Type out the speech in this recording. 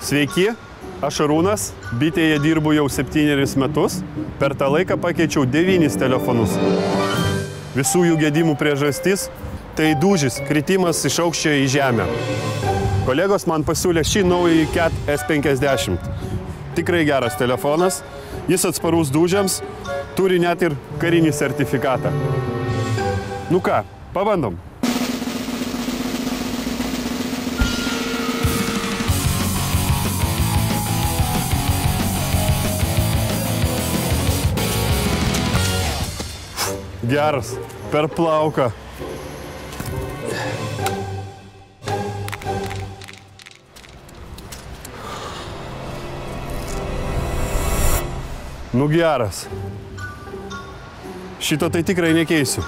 Sveiki, aš Arūnas, bitėje dirbu jau 7 metus, per tą laiką pakeičiau 9 telefonus. Visų jų gedimų priežastis – tai dūžis, kritimas iš aukščio į žemę. Kolegos man pasiūlė šį naująjį Cat S50. Tikrai geras telefonas, jis atsparus dūžiams, turi net ir karinį sertifikatą. Nu ką, pabandom. Geras, per plauką. Nu geras. Šito tai tikrai nekeisiu.